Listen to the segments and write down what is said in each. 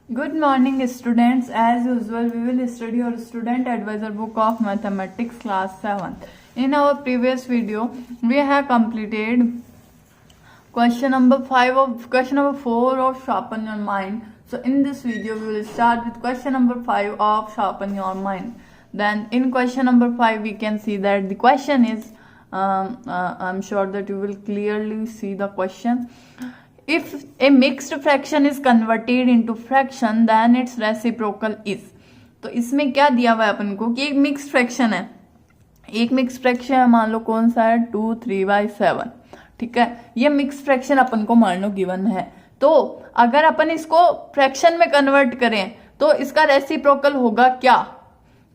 Good morning, students. As usual, we will study our student advisor book of mathematics class 7. In our previous video, we have completed question number 4 of sharpen your mind. So in this video, we will start with question number 5 of sharpen your mind. Then in question number 5, we can see that the question is, I'm sure that you will clearly see the question. If a mixed fraction is converted into fraction, then its reciprocal is. तो इसमें क्या दिया हुआ है अपन को कि एक mixed fraction है, एक मिक्स्ड फ्रैक्शन है, मान लो कौन सा है 2 3/7, ठीक है। ये मिक्स्ड फ्रैक्शन अपन को मान लो गिवन है। तो अगर अपन इसको फ्रैक्शन में कन्वर्ट करें तो इसका रेसिप्रोकल होगा क्या,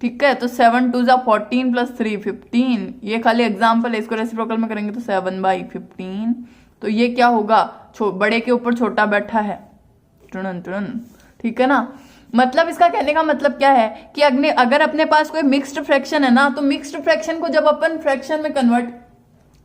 ठीक है। तो 7 2 14 + 3 15, ये खाली एग्जाम्पल है, इसको रेसिप्रोकल में करेंगे तो 7/15। तो ये क्या होगा, बड़े के ऊपर छोटा बैठा है, ठीक है ना। मतलब इसका कहने का मतलब क्या है कि अगर अपने पास कोई मिक्स्ड फ्रैक्शन है ना, तो मिक्स्ड फ्रैक्शन को जब अपन फ्रैक्शन में कन्वर्ट,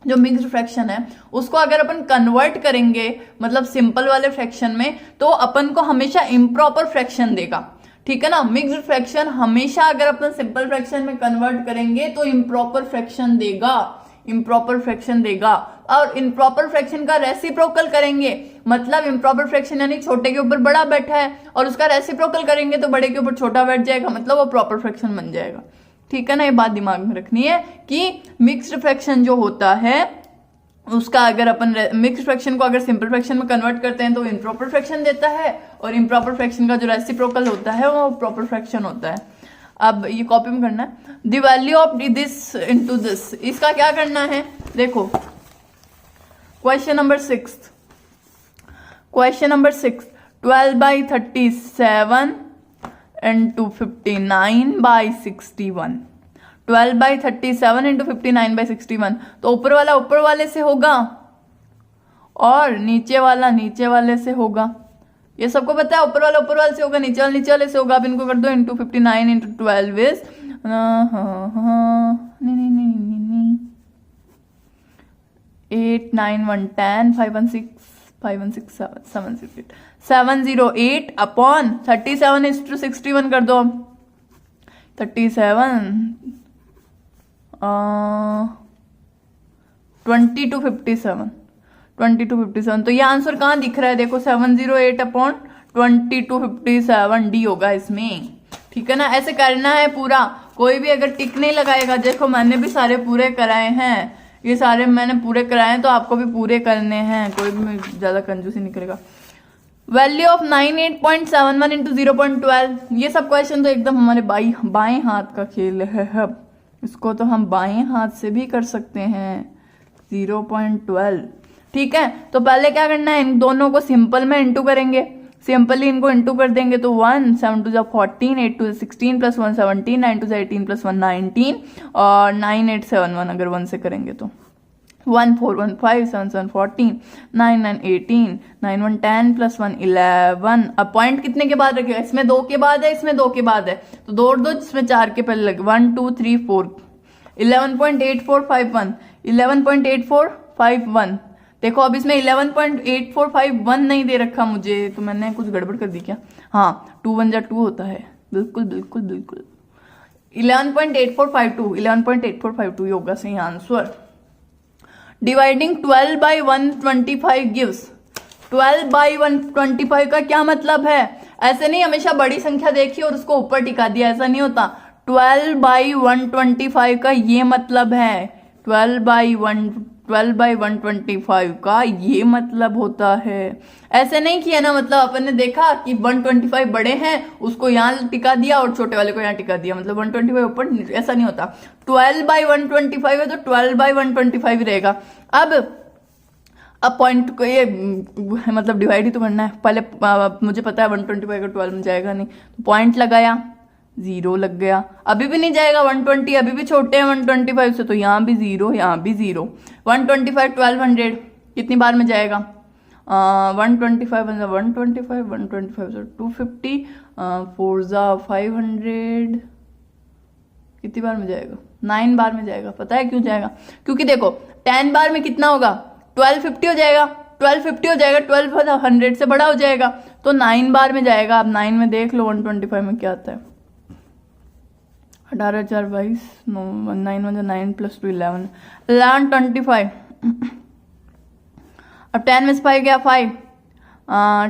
जो मिक्स्ड फ्रैक्शन है उसको अगर अपन कन्वर्ट करेंगे मतलब सिंपल वाले फ्रैक्शन में, तो अपन को हमेशा इम्प्रॉपर फ्रैक्शन देगा, ठीक है ना। मिक्स्ड फ्रैक्शन हमेशा अगर अपन सिंपल फ्रैक्शन में कन्वर्ट करेंगे तो इम्प्रॉपर फ्रैक्शन देगा, इम्प्रॉपर फ्रैक्शन देगा। और इम्प्रॉपर फ्रैक्शन का रेसिप्रोकल करेंगे, मतलब इम्प्रॉपर फ्रैक्शन यानी छोटे के ऊपर बड़ा बैठा है और उसका रेसिप्रोकल करेंगे तो बड़े के ऊपर छोटा बैठ जाएगा, मतलब वो प्रॉपर फ्रैक्शन बन जाएगा, ठीक है ना। ये बात दिमाग में रखनी है कि मिक्स्ड फ्रैक्शन जो होता है उसका अगर अपन मिक्स्ड फ्रैक्शन को अगर सिंपल फ्रैक्शन में कन्वर्ट करते हैं तो इम्प्रॉपर फ्रैक्शन देता है, और इम्प्रॉपर फ्रैक्शन का जो रेसिप्रोकल होता है वो प्रॉपर फ्रैक्शन होता है। अब ये कॉपी में करना है, the value of this into this, इसका क्या करना है, देखो क्वेश्चन नंबर 6, 12/37 into 59/61, 12/37 into 59/61। तो ऊपर वाला ऊपर वाले से होगा और नीचे वाला नीचे वाले से होगा, ये सबको पता है। ऊपर वाला ऊपर वाले से होगा, नीचे वाला नीचे वाले से होगा। अब इनको कर दो इंटू 59 into 12 is 8 9 1 10 5 1 6 5 1 6 7 7 6 8 708 अपॉन 37:61 कर दो, 37 2257 2257। तो ये आंसर कहाँ दिख रहा है, देखो 708 अपॉन 2257 डी होगा इसमें, ठीक है ना। ऐसे करना है पूरा, कोई भी अगर टिक नहीं लगाएगा, देखो मैंने भी सारे पूरे कराए हैं, ये सारे मैंने पूरे कराए हैं तो आपको भी पूरे करने हैं, कोई भी ज्यादा कंजूसी नहीं करेगा। वैल्यू ऑफ 98.71 into 0.12, ये सब क्वेश्चन तो एकदम हमारे बाएं हाथ का खेल है, इसको तो हम बाएं हाथ से भी कर सकते हैं। 0.12, ठीक है। तो पहले क्या करना है, इन दोनों को सिंपल में इंटू करेंगे, सिंपली इनको इंटू कर देंगे तो 1 7 2 14 8 2 16 + 1 17 9 2 18 + 1 19 और 9 8 7 1 अगर 1 से करेंगे तो 1 4 1 5 7 7 14 9 9 18 9 1 10 + 1 11। अब पॉइंट कितने के बाद रखेगा, इसमें 2 के बाद है, इसमें 2 के बाद है, तो दो जिसमें 4 के पहले लगे 1 2 3 4 11.8451 11.8451। देखो अब इसमें 11.8451 नहीं दे रखा मुझे, तो मैंने कुछ गड़बड़ कर दी क्या, हाँ 2 1 2 होता है, बिल्कुल बिल्कुल बिल्कुल 11.8452 ये होगा सही आंसर। डिवाइडिंग 12/125 गिव्स, 12/125 का क्या मतलब है, ऐसे नहीं हमेशा बड़ी संख्या देखी और उसको ऊपर टिका दिया, ऐसा नहीं होता। 12/125 का ये मतलब है, 12/125 का ये मतलब होता है। ऐसे नहीं किया ना, मतलब अपन ने देखा कि 125 बड़े हैं उसको यहाँ टिका दिया और छोटे वाले को यहाँ टिका दिया, मतलब 125 ऊपर, ऐसा नहीं होता। 12/125 है तो 12/125 रहेगा। अब पॉइंट को ये मतलब डिवाइड ही तो करना है, पहले मुझे पता है 125 का 12 में जाएगा नहीं, तो पॉइंट लगाया 0 लग गया, अभी भी नहीं जाएगा 120, अभी भी छोटे हैं 125 से, तो यहाँ भी 0 यहाँ भी 0। 125 1200 कितनी बार में जाएगा, 125 125 से 250 4 500 कितनी बार में जाएगा, 9 बार में जाएगा। पता है क्यों जाएगा, क्योंकि देखो 10 बार में कितना होगा 1250 हो जाएगा, 1250 हो जाएगा, 1200 से बड़ा हो जाएगा, तो 9 बार में जाएगा। अब 9 में देख लो 125 में क्या आता है। 18 4 22 9 1 9 + 2 11 25। अब 10 में से 5 गया 5,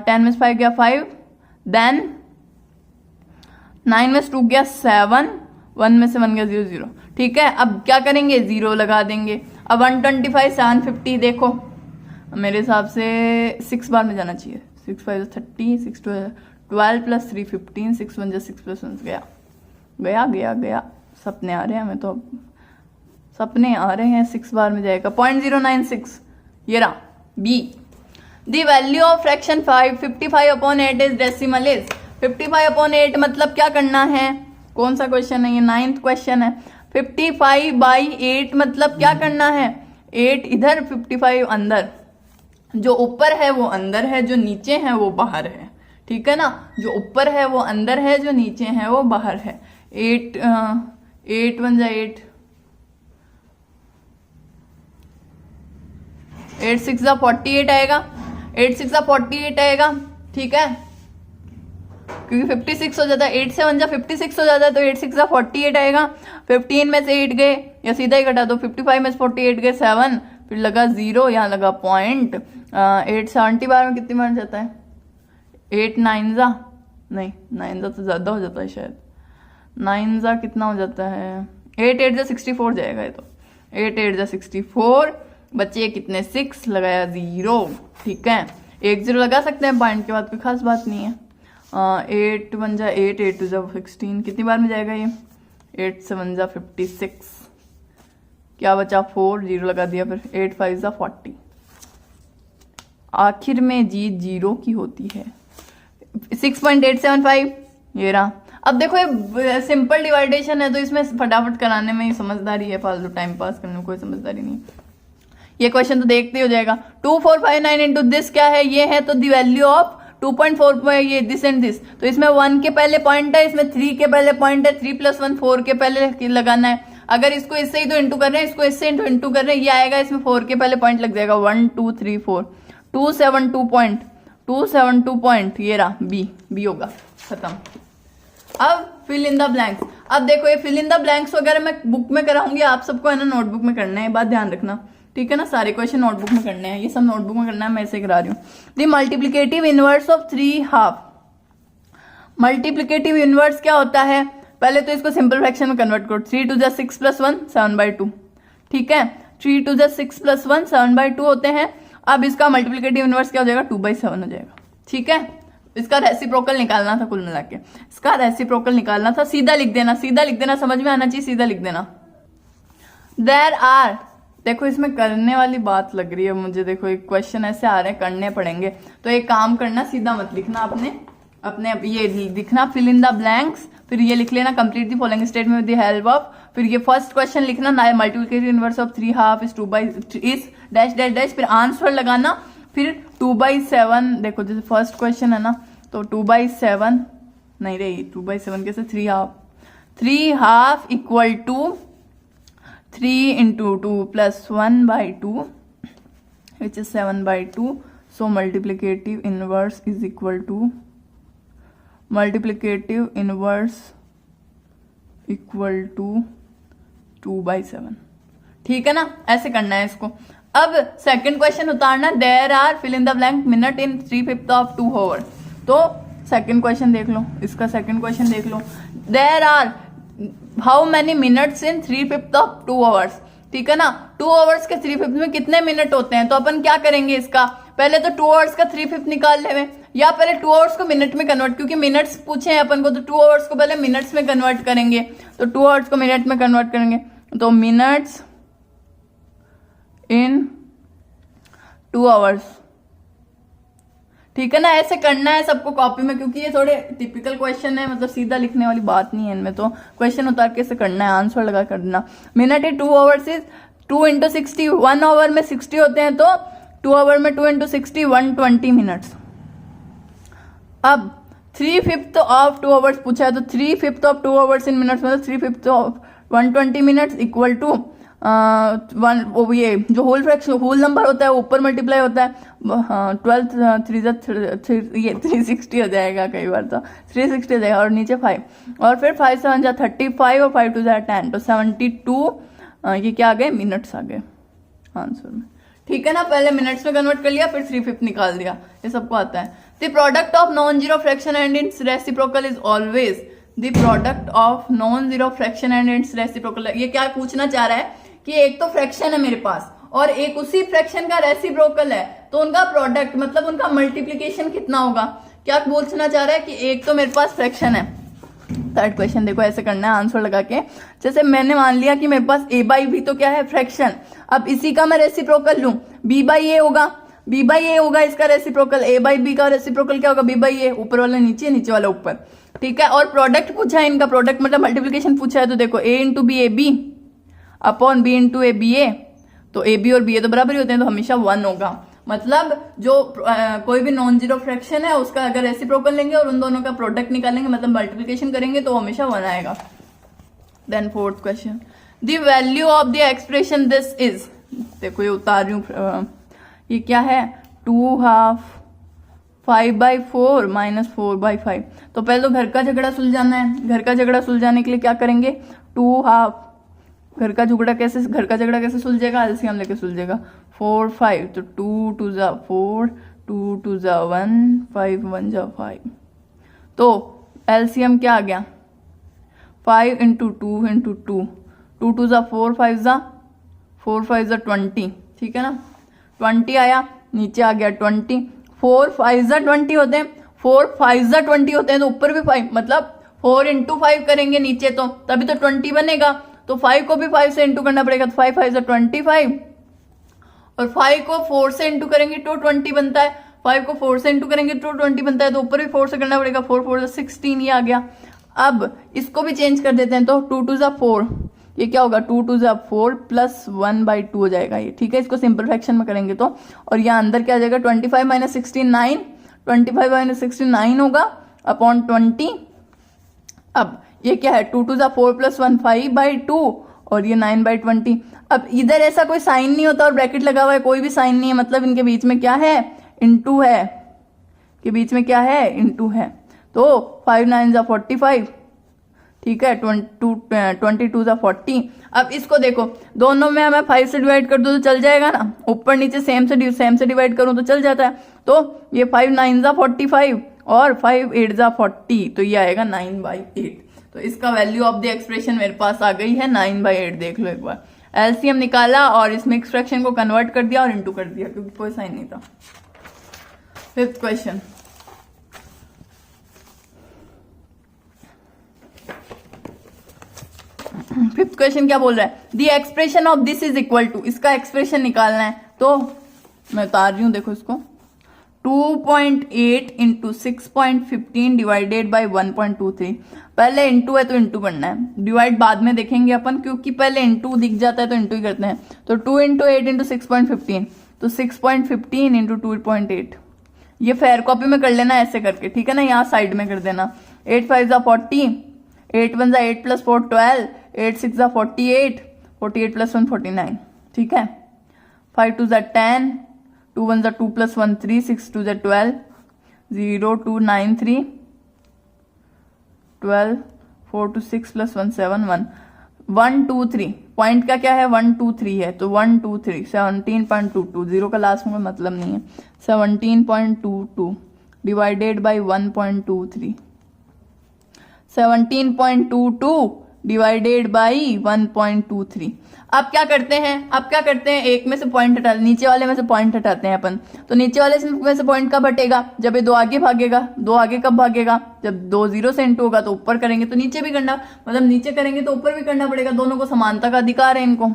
10 में से 5 गया 5, देन 9 में से 2 गया 7, 1 में से 1 गया 0 0। ठीक है, अब क्या करेंगे, 0 लगा देंगे। अब 125 750 देखो मेरे हिसाब से 6 बार में जाना चाहिए। 6 5 30, 6 12 + 3 15, 6 1 6 + 1 गया गया गया गया। सपने आ रहे हैं हमें, तो सपने आ रहे हैं। 6 बार में जाएगा 0.096। ये रहा B. The value of fraction 55/8 is decimal is 55/8 मतलब क्या करना है, कौन सा क्वेश्चन है ये, 9th क्वेश्चन है। 55/8 मतलब क्या करना है, 8 इधर 55 अंदर, जो ऊपर है वो अंदर है, जो नीचे है वो बाहर है। ठीक है ना, जो ऊपर है वो अंदर है, जो नीचे है वो बाहर है। 8 8 1 8, 8 6 48 आएगा, 8 6 48 आएगा। ठीक है, क्योंकि 56 हो जाता है, 8 से 1 56 हो जाता है, तो 8 6 48 आएगा। 15 में से 8 गए, या सीधा ही घटा दो, 55 में से 48 गए 7, फिर लगा 0, यहाँ लगा पॉइंट। 8 70 बार में कितनी बार जाता है, 8 9 जा नहीं, 9 जा तो ज्यादा हो जाता है शायद, 9 जा कितना हो जाता है, 8 8 जा 64 जाएगा ये तो, 8 8 जा 64, बच्चे कितने 6, लगाया 0। ठीक है, 1 0 लगा सकते हैं पॉइंट के बाद, कोई खास बात नहीं है। 8 1 जा 8, 8 2 जा 16, कितनी बार में जाएगा ये, 8 7 जा 56, क्या बचा 4, 0 लगा दिया, फिर 8 5 जा 40। आखिर में जीत 0 की होती है। 6.875 ये रहा। अब देखो ये सिंपल डिवाइडेशन है, तो इसमें फटाफट कराने में ही समझदारी है, फालतू टाइम पास करने में कोई समझदारी नहीं। ये क्वेश्चन तो देखते हो जाएगा। 2459 इंटू दिस क्या है, ये है तो द वैल्यू ऑफ 2.4 ये दिस एंड दिस, तो इसमें 1 के पहले पॉइंट है, इसमें 3 के पहले पॉइंट है, 3 + 1 4 के पहले लगाना है। अगर इसको इससे ही तो इंटू कर रहे हैं, इसको इससे इंटू कर रहे हैं, ये आएगा, इसमें 4 के पहले पॉइंट लग जाएगा, 1 2 3 4, 272 पॉइंट, ये रहा बी होगा, खत्म। अब फिल इन द ब्लैंक्स। अब देखो ये फिल इन द ब्लैंक्स वगैरह मैं बुक में कराऊंगी, आप सबको है ना नोटबुक में करना है, बात ध्यान रखना। ठीक है ना, सारे क्वेश्चन नोटबुक में करने हैं, ये सब नोटबुक में करना है, मैं ऐसे करा रही हूँ। The multiplicative inverse of 3/2। Multiplicative inverse क्या होता है, पहले तो इसको सिंपल फ्रैक्शन में कन्वर्ट करो। 3 2 जा 6 + 1 7/2। ठीक है, 3 2 जा 6 + 1 7/2 होते हैं। अब इसका मल्टीप्लिकेटिव इनवर्स क्या हो जाएगा, 2/7 हो जाएगा। ठीक है, इसका रेसिप्रोकल निकालना था, कुल मिला के इसका रेसिप्रोकल निकालना था। सीधा लिख देना, सीधा लिख देना, समझ में आना चाहिए, सीधा लिख देना। देयर आर, देखो इसमें करने वाली बात लग रही है मुझे, देखो एक क्वेश्चन ऐसे आ रहे हैं, करने पड़ेंगे, तो एक काम करना, सीधा मत लिखना, अपने ये लिखना फिल इन द ब्लैंक्स, फिर ये लिख लेना complete the following statement with the help of, फिर ये फर्स्ट क्वेश्चन लिखना, multiplicative inverse of 3/2 is 2/, is dash dash dash, फिर आंसर लगाना, फिर 2/7। देखो जैसे फर्स्ट क्वेश्चन है ना, तो 2/7 नहीं रही, 2/7 कैसे, 3/2 equal to 3 into 2 plus 1/2 which is 7/2. So multiplicative inverse is equal to 2/7। ठीक है ना, ऐसे करना है इसको। अब सेकंड क्वेश्चन उतारना, there are fill in the blank minute in 3/5 of 2 hours। तो सेकंड क्वेश्चन देख लो, इसका सेकंड क्वेश्चन देख लो, there are how many minutes in 3/5 of 2 hours। ठीक है ना, 2 hours के 3/5 में कितने मिनट होते हैं, तो अपन क्या करेंगे इसका, पहले तो 2 hours का 3/5 निकाल लेवे, या पहले 2 hours को मिनट में कन्वर्ट, क्योंकि मिनट्स पूछे हैं अपन को, तो 2 hours को पहले मिनट्स में कन्वर्ट करेंगे, तो 2 hours को मिनट में कन्वर्ट करेंगे, तो मिनट्स इन 2 hours। ठीक है ना, ऐसे करना है सबको कॉपी में, क्योंकि ये थोड़े टिपिकल क्वेश्चन है, मतलब सीधा लिखने वाली बात नहीं है इनमें, तो क्वेश्चन उतार के ऐसे करना है, आंसर लगा करना। Minute in 2 hours is 2 into 60, 1 hour में 60 होते हैं, तो 2 hour में 2 into 60 120 मिनट्स। अब 3/5 of 2 hours पूछा है, तो 3/5 of 2 hours इन मिनट्स मतलब 3/5 of 120 minutes equal to one वो ये जो होल फ्रैक्शन होल नंबर होता है ऊपर मल्टीप्लाई होता है, 12 3 ये 360 हो जाएगा, कई बार तो 360 हो जाएगा, और नीचे 5, और फिर 5 7 जा 35 और 5 2 जा 10, तो 72 ये क्या आ गए, मिनट्स आ गए आंसर में। ठीक है ना, पहले मिनट्स में कन्वर्ट कर लिया, फिर 3/5 निकाल दिया, ये सबको आता है। The product of non zero fraction and it's reciprocal is always the product of non zero fraction and it's reciprocal. ये क्या पूछना चाह रहा है कि एक तो फ्रैक्शन है मेरे पास और एक उसी फ्रैक्शन का रेसिप्रोकल है, तो उनका प्रोडक्ट मतलब उनका मल्टीप्लीकेशन कितना होगा। क्या पूछना चाह रहा है कि एक तो मेरे पास फ्रैक्शन है। थर्ड क्वेश्चन देखो, ऐसे करना है आंसर लगा के, जैसे मैंने मान लिया कि मेरे पास a बाई बी तो क्या है, फ्रैक्शन। अब इसी का मैं रेसिप्रोकल लूं, b बाई ए होगा, b बाई ए होगा इसका रेसिप्रोकल, a बाई बी का रेसिप्रोकल क्या होगा, b बाई ए, ऊपर वाला नीचे, नीचे वाला ऊपर। ठीक है, और प्रोडक्ट पूछा है इनका, प्रोडक्ट मतलब मल्टीप्लीकेशन पूछा है, तो देखो a into B A B upon b into A B A, तो ए बी और बी ए तो बराबर ही होते हैं, तो हमेशा 1 होगा। मतलब जो कोई भी नॉन जीरो फ्रैक्शन है उसका अगर रेसिप्रोकल लेंगे और उन दोनों का प्रोडक्ट निकालेंगे मतलब मल्टीप्लिकेशन करेंगे तो हमेशा 1 आएगा। Then fourth question, the value of the expression this is, देखो ये उतार रही हूँ, ये क्या है, 2/2 5/4 माइनस 4/5। तो पहले तो घर का झगड़ा सुलझाना है, घर का झगड़ा सुलझाने के लिए क्या करेंगे, 2/2, घर का झगड़ा कैसे सुलझेगा, एलसीएम लेके सुलझेगा, 4 5, तो 2 2 जा 4, 2 2 जा 1, 5 1 जा 5, तो एलसीएम क्या आ गया, 5 इंटू 2 इंटू 2, 2 2 जा 4, 5 जा 4, 5 जा 20, ठीक है ना, 20 आया, नीचे आ गया 20, 4 5 जा 20 होते हैं, 4 5 जा 20 होते हैं, तो ऊपर भी 5, मतलब 4 इंटू 5 करेंगे नीचे तो तभी तो 20 बनेगा, तो 5 को भी 5 से इंटू करना पड़ेगा, तो 5 5 जा 25, और 5 को 4 से इंटू करेंगे तो 20 बनता है, 5 को 4 से इंटू करेंगे तो 20 बनता है, तो ऊपर भी 4 से करना पड़ेगा, 4 4 जा 16 ये आ गया। अब इसको भी चेंज कर देते हैं, तो 2 2 जा 4, ये क्या होगा, 2 2 जा 4 प्लस 1/2 हो जाएगा ये, ठीक है। इसको सिंपल फ्रैक्शन में करेंगे तो, और यहाँ अंदर क्या आ जाएगा, 25 माइनस 16 9, 25 माइनस 16 9 होगा अपॉन 20। अब ये क्या है, 2 2 जा 4 प्लस 1 5/2, और ये 9/20। अब इधर ऐसा कोई साइन नहीं होता और ब्रैकेट लगा हुआ है, कोई भी साइन नहीं है, मतलब इनके बीच में क्या है, इनटू है, के बीच में क्या है, इनटू है, तो 5 9 जा 45, ठीक है, 22 जा 40। अब इसको देखो, दोनों में मैं 5 से डिवाइड कर दूं तो चल जाएगा ना, ऊपर नीचे सेम से डिवाइड करूं तो चल जाता है, तो ये 5 9 जा 45 और 5 8 जा 40, तो ये आएगा 9/8। तो इसका वैल्यू ऑफ द एक्सप्रेशन मेरे पास आ गई है 9/8। देख लो एक बार, एलसीएम निकाला और इस मिक्स फ्रैक्शन को कन्वर्ट कर दिया और इनटू कर दिया, क्योंकि कोई साइन नहीं था। फिफ्थ क्वेश्चन, फिफ्थ क्वेश्चन क्या बोल रहा है, the expression of this is equal to, इसका एक्सप्रेशन निकालना है, तो मैं उतार रही हूं, देखो इसको, 2.8 इंटू 6.15 डिवाइडेड बाई 1.23। पहले इंटू है तो इंटू करना है, डिवाइड बाद में देखेंगे अपन, क्योंकि पहले इंटू दिख जाता है तो इंटू ही करते हैं। तो 2 इंटू 8 इंटू 6.15, तो 6.15 इंटू 2.8, ये फेयर कॉपी में कर लेना ऐसे करके, ठीक है ना, यहाँ साइड में कर देना। 8 5 जा 40, 8 1 जा 8 प्लस 4 12, 8 6 जा 48, 48 प्लस 1 49, ठीक है। 5 2 जा 10, 2 1 जा 2 प्लस 1 3, 6 2 जा 12, 0 2 9 3 12, 4 2 6 प्लस 1 7 1, 1 2 3, पॉइंट का क्या है, 1 2 3 है, तो 1 2 3 17.22, जीरो का लास्ट में मतलब नहीं है, 17.22 डिवाइडेड बाई 1.23, 17.22 डिवाइडेड बाई 1.23। अब क्या करते हैं, एक में से पॉइंट हटा, नीचे वाले में से पॉइंट हटाते हैं अपन, तो नीचे वाले में से पॉइंट कब हटेगा, जब ये 2 आगे भागेगा, 2 आगे कब भागेगा, जब 2 0 से इंटू होगा, तो ऊपर करेंगे तो नीचे भी करना, मतलब नीचे करेंगे तो ऊपर भी करना पड़ेगा, दोनों को समानता का अधिकार है इनको,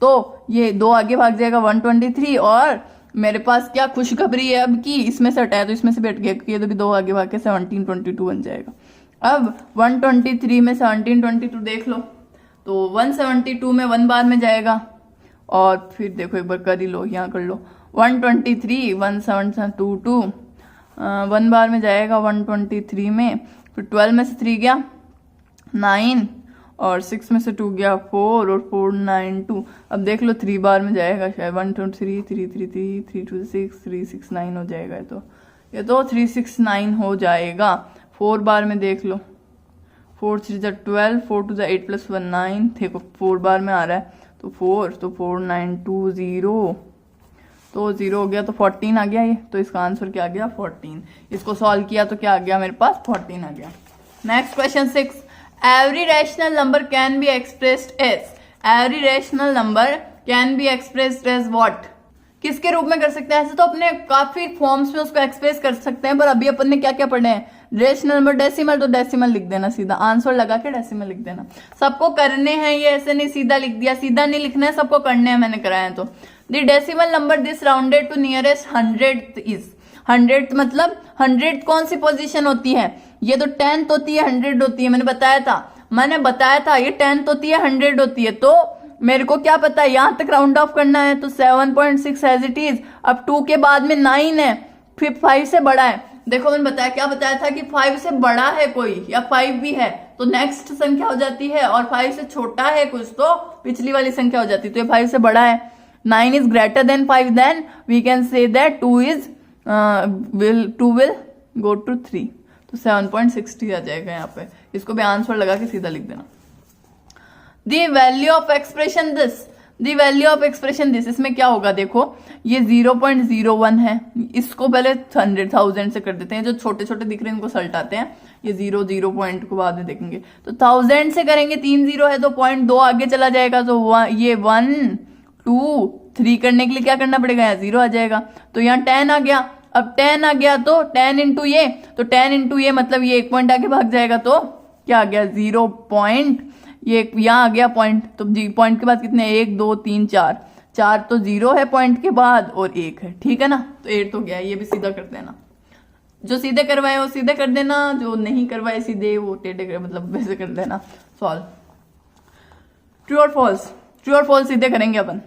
तो ये 2 आगे भाग जाएगा 123, और मेरे पास क्या खुशखबरी है अब की, इसमें से हटाया तो इसमें से बैठ गया, क्योंकि ये तो भी 2 आगे भाग के 1722 बन जाएगा। अब 123 में 1722 देख लो, तो 172 में 1 बार में जाएगा, और फिर देखो एक बार कर ही लो, यहाँ कर लो, 123 1722 1 बार में जाएगा 123 में, फिर 12 में से 3 गया 9, और 6 में से 2 गया 4 और 4 9 2। अब देख लो 3 बार में जाएगा शायद 1 2 3 3 3 3 3 2 6 3 6 9 हो जाएगा। ये तो 3 6 9 हो जाएगा। 4 बार में देख लो 4 3 12 4 2 8 + 1 9। देखो 4 बार में आ रहा है तो 4 तो 4 9 2 0 तो 0 हो गया तो 14 आ गया ये। तो इसका आंसर क्या आ गया 14। इसको सॉल्व किया तो क्या आ गया मेरे पास 14 आ गया। Next question 6, every rational number can be expressed as, every rational number can be expressed as what, किसके रूप में कर सकते हैं? ऐसे तो अपने काफी फॉर्म्स में उसको एक्सप्रेस कर सकते हैं, पर अभी अपन ने क्या क्या पढ़े हैं, रेशनल नंबर डेसिमल, तो डेसिमल लिख देना सीधा, आंसर लगा के डेसिमल लिख देना। सबको करने हैं ये, ऐसे नहीं सीधा लिख दिया, सीधा नहीं लिखना है, सबको करने हैं, मैंने कराया तो। The decimal number this rounded to nearest 100th इज, 100th मतलब 100th कौन सी पोजीशन होती है? ये तो 10th होती है, 100 होती है, मैंने बताया था ये 10th होती है, 100 होती है। तो मेरे को क्या पता है यहां तक राउंड ऑफ करना है, तो 7.6 एज इट इज। अब 2 के बाद में 9 है, फिर 5 से बड़ा है। देखो मैंने बताया, क्या बताया था कि 5 से बड़ा है कोई या 5 भी है तो नेक्स्ट संख्या हो जाती है, और 5 से छोटा है कुछ तो पिछली वाली संख्या हो जाती है। तो ये 5 से बड़ा है, 9 is greater than 5, then we can say that 2 will go to 3। तो 7.60 आ जाएगा यहाँ पे। इसको भी आंसर लगा के सीधा लिख देना। The value of expression this, the value of expression this, इसमें क्या होगा देखो, ये 0.01 है, इसको पहले 100,000 से कर देते हैं, जो छोटे छोटे दिख रहे हैं इनको सल्टाते हैं, ये 0 पॉइंट को बाद में देखेंगे। तो 1000 से करेंगे, 3 0 है तो 0.2 आगे चला जाएगा, तो ये 1 2 3 करने के लिए क्या करना पड़ेगा, यहाँ 0 आ जाएगा। तो यहाँ 10 आ गया, अब 10 आ गया तो 10 इंटू ये, तो 10 इंटू ये मतलब ये 1 पॉइंट आगे भाग जाएगा, तो क्या आ गया 0 पॉइंट, ये यहाँ आ गया पॉइंट, तो पॉइंट के बाद कितने 1 2 3 4, 4 तो 0 है पॉइंट के बाद और 1 है, ठीक है ना। तो 8 हो गया, ये भी सीधा कर देना, जो सीधे करवाए वो सीधे कर देना, जो नहीं करवाए सीधे वो टेढ़े मतलब वैसे कर देना सॉल्व। ट्रू और फॉल्स, ट्रू और फॉल्स सीधे करेंगे अपन,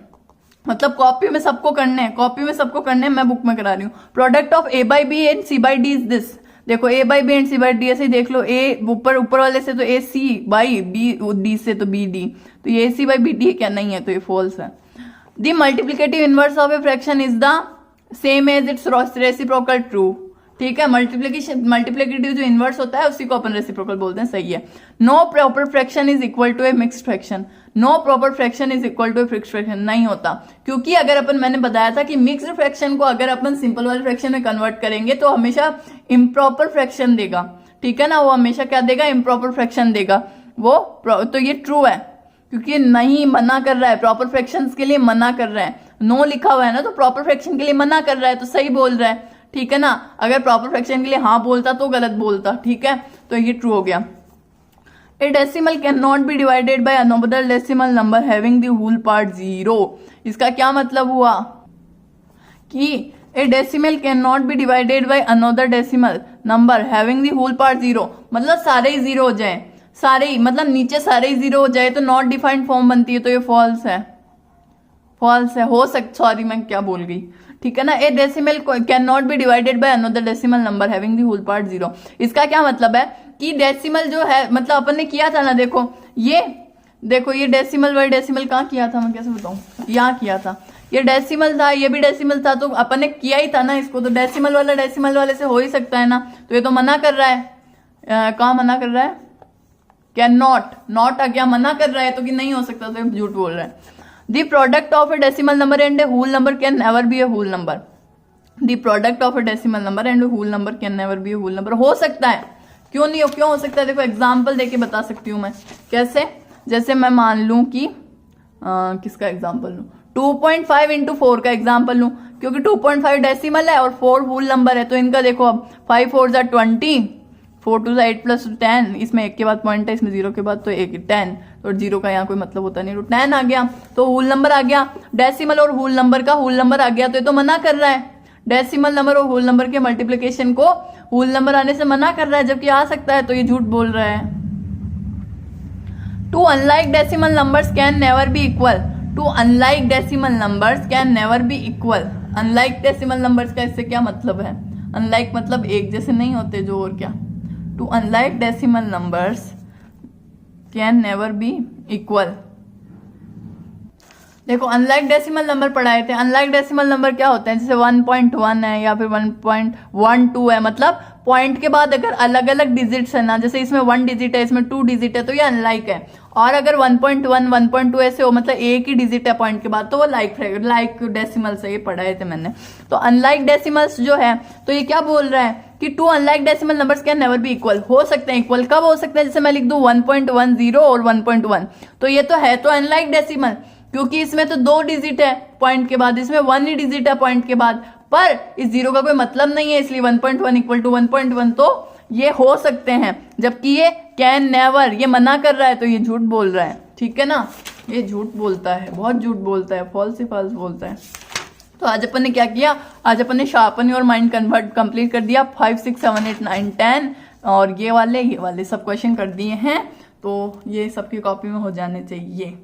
मतलब कॉपी में सबको करने हैं, कॉपी में सबको करने हैं, मैं बुक में करा रही हूँ। Product of a by b and c by d is this, देखो a by b and c by d ऐसे देख लो, a ऊपर वाले से तो a c by b, d से तो b d, तो ये a c by b d क्या नहीं है, तो ये फॉल्स है। The multiplicative inverse of a fraction is the same as its reciprocal, true, ठीक है। मल्टीप्लिकेटिव जो इनवर्स होता है उसी को अपन रेसिप्रोकल बोलते हैं, सही है। No proper fraction is equal to a mixed fraction, no proper fraction is equal to a fixed fraction, नहीं होता, क्योंकि अगर अपन, मैंने बताया था कि मिक्स्ड फ्रैक्शन को अगर अपन सिंपल वाले फ्रैक्शन में कन्वर्ट करेंगे तो हमेशा इम्प्रॉपर फ्रैक्शन देगा, ठीक है ना, वो हमेशा क्या देगा, इम्प्रॉपर फ्रैक्शन देगा वो। तो ये ट्रू है, क्योंकि नहीं मना कर रहा है, प्रॉपर फ्रैक्शंस के लिए मना कर रहा है, नो लिखा हुआ है ना, तो प्रॉपर फ्रैक्शन के लिए मना कर रहा है, तो सही बोल रहा है, ठीक है ना। अगर प्रॉपर फ्रैक्शन के लिए हाँ बोलता तो गलत बोलता, ठीक है, तो ये ट्रू हो गया। A decimal can not be divided by another decimal number having the whole part 0, इसका क्या मतलब हुआ कि a decimal can not be divided by another decimal number having the whole part 0, मतलब सारे ही 0 हो जाए, सारे ही मतलब नीचे सारे ही 0 हो जाए तो नॉट डिफाइंड फॉर्म बनती है, तो ये फॉल्स है, फॉल्स है, हो सकता, सॉरी मैं क्या बोल गई, ठीक है ना। A decimal can not be divided by another decimal number having the whole part 0, इसका क्या मतलब है कि डेसिमल जो है, मतलब अपन ने किया था ना, देखो ये डेसिमल बाय डेसिमल कहाँ किया था, मैं कैसे बताऊं, यहाँ किया था, ये डेसिमल था, ये भी डेसिमल था, तो अपन ने किया ही था ना इसको, तो डेसिमल वाला डेसिमल वाले से हो ही सकता है ना, तो ये तो मना कर रहा है, कहाँ मना कर रहा है, कैन नॉट, नॉट आ गया, मना कर रहा है, तो कि नहीं हो सकता, तो झूठ बोल रहा है। The product of a decimal number and a whole number can never be a whole number. The product of a decimal number and a whole number can never be a whole number. हो सकता है, क्यों नहीं हो, क्यों हो सकता है, देखो एग्जाम्पल देके बता सकती हूँ मैं, कैसे, जैसे मैं मान लूं कि किसका एग्जाम्पल लूं, 2.5 इंटू 4 का एग्जाम्पल लूं, क्योंकि 2.5 डेसिमल है और 4 होल नंबर है, तो इनका देखो अब 5 4 जा 20, 4 2 8 + 10, इसमें 1 के बाद पॉइंट है, इसमें 0 के बाद तो 1 10, तो 0 का यहाँ कोई मतलब होता नहीं, तो 10 आ गया, तो होल नंबर आ गया, डेसिमल और होल नंबर का होल नंबर आ गया, तो ये तो मना कर रहा है, डेसिमल नंबर और होल नंबर के मल्टीप्लिकेशन को होल नंबर आने से मना कर रहा है, जबकि आ सकता है, तो ये झूठ बोल रहा है। Two unlike decimal numbers can never be equal, two unlike decimal numbers can never be equal, unlike decimal numbers का इससे क्या मतलब है, अनलाइक मतलब एक जैसे नहीं होते जो, और क्या, two unlike decimal numbers can never be equal. देखो अनलाइक डेसिमल नंबर पढ़ाए थे, अनलाइक डेसिमल नंबर क्या होते हैं, जैसे 1.1 है या फिर 1.12 है, मतलब पॉइंट के बाद अगर अलग अलग डिजिट्स है ना, जैसे इसमें 1 डिजिट है, इसमें 2 डिजिट है, तो ये अनलाइक है। और अगर 1.1 1.2 ऐसे हो, मतलब एक ही डिजिट है पॉइंट के बाद, तो वो लाइक डेसिमल्स है, ये पढ़ाए थे मैंने। तो अनलाइक डेसिमल्स जो है, तो ये क्या बोल रहा है कि 2 unlike decimal numbers can never be equal. हो सकते हैं इक्वल, कब हो सकते हैं, जैसे मैं लिख दूं 1.10 और 1.1, तो ये तो है तो अनलाइक डेसिमल, क्योंकि इसमें तो 2 डिजिट है पॉइंट के बाद, इसमें 1 ही डिजिट है पॉइंट के बाद, पर इस जीरो का कोई मतलब नहीं है, इसलिए 1.1 इक्वल टू 1.1, तो ये हो सकते हैं। जबकि ये कैन नेवर, ये मना कर रहा है, तो ये झूठ बोल रहा है, ठीक है ना, ये झूठ बोलता है, बहुत झूठ बोलता है, फॉल्स ही फॉल्स बोलता है। तो आज अपन ने क्या किया, आज अपन ने sharpen your mind convert complete कर दिया, 5 6 7 8 9 10, और ये वाले सब क्वेश्चन कर दिए हैं, तो ये सबकी कॉपी में हो जाने चाहिए।